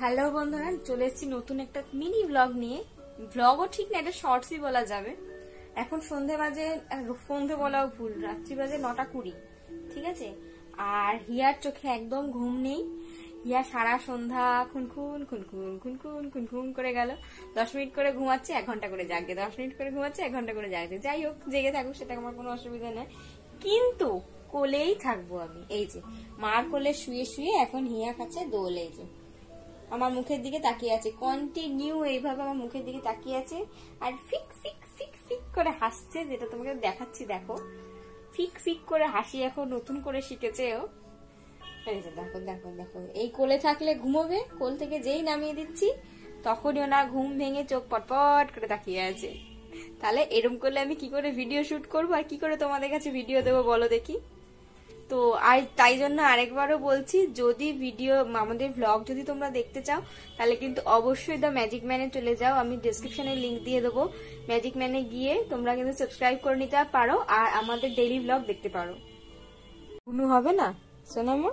Hello বন্ধুরা, চলে এসেছি নতুন একটা মিনি ব্লগ নিয়ে। ব্লগও ঠিক না, এটা শর্টসই বলা যাবে। এখন সন্ধে বাজে, সন্ধে বলাও ভুল, রাত্রি বাজে 9:20, ঠিক আছে। আর হিয়ার চোখে একদম ঘুম নেই। হিয়া সারা সন্ধ্যা খুনখুন খুনখুন খুনখুন খুনখুন করে গেল। 10 মিনিট করে ঘুমাচ্ছে, 1 ঘন্টা করে জাগে, 10 মিনিট করে ঘুমাচ্ছে, 1 ঘন্টা করে জাগে। যাই হোক, জেগে থাকুক, সেটা আমার কোনো অসুবিধা নেই, কিন্তু কোলেই থাকবো আমি। এই যে মার কোলে শুয়ে শুয়ে এখন হিয়া খাচ্ছে দোল। এই যে আমার মুখের দিকে তাকিয়ে আছে, কন্টিনিউ এইভাবে আমার মুখের দিকে তাকিয়ে আছে, আর ফিক ফিক ফিক ফিক করে হাসছে, যেটা তোমাকে দেখাচ্ছি। দেখো, ফিক ফিক করে হাসি এখন নতুন করে শিখেছে ও। এই যে দেখো দেখো দেখো, এই কোলে থাকলে ঘুমোবে, কোল থেকে যেই নামিয়ে দিচ্ছি তখনই ওনার ঘুম ভেঙে চোখ পটপট করে তাকিয়ে আছে। তাহলে এরম করলে আমি কি করে ভিডিও শুট করবো আর কি করে তোমাদের কাছে ভিডিও দেবো বলো দেখি। তো আর তাই জন্য আরেকবারও বলছি, যদি ভিডিও আমাদের ভ্লগ যদি তোমরা দেখতে চাও তাহলে কিন্তু অবশ্যই দ্য ম্যাজিক ম্যানে চলে যাও। আমি ডেসক্রিপশনে লিংক দিয়ে দেবো। ম্যাজিক ম্যানে গিয়ে তোমরা কিন্তু সাবস্ক্রাইব করে নিতে পারো আর আমাদের ডেইলি ভ্লগ দেখতে পারো। ঘুনু হবে না সোনামা?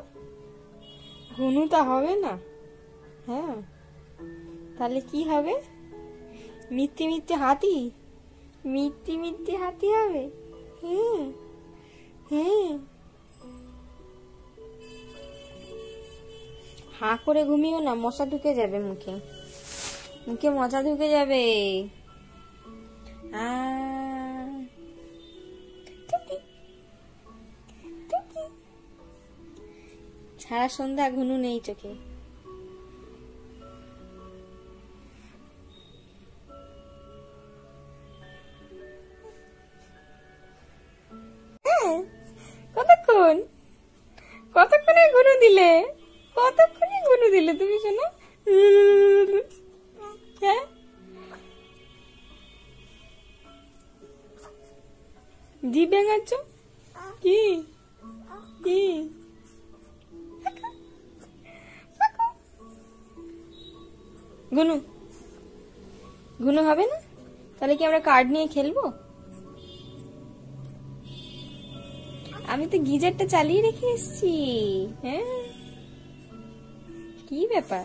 ঘুনুটা হবে না? হ্যাঁ, তাহলে কি হবে? মিথ্যে মিথ্যে হাতি, মিথ্যে মিথ্যে হাতি হবে। হ্যাঁ হ্যাঁ, হাঁ করে ঘুমিও না, মশা ঢুকে যাবে মুখে, মুখে মশা ঢুকে যাবে। সারা সন্ধ্যা ঘুনু নেই চোখে। কতক্ষণ কতক্ষণে ঘুনু দিলে, কতক্ষণে ঘুনু দিলে তুমি শোনো? হ্যাঁ, জিভ ভেঙাচ্ছ কি? কি ঘুনু? ঘুনু হবে না? তাহলে কি আমরা কার্ড নিয়ে খেলবো? আমি তো গিজারটা চালিয়ে রেখে এসেছি। হ্যাঁ, কি ব্যাপার,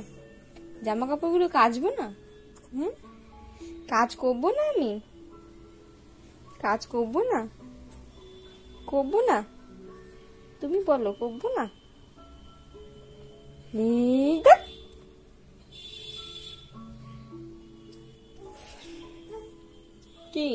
জামা কাপড়গুলো কাচবো না? হুম, কাজ করবো না? আমি কাজ করবো না? করবো না? তুমি বলো, করবো না? কি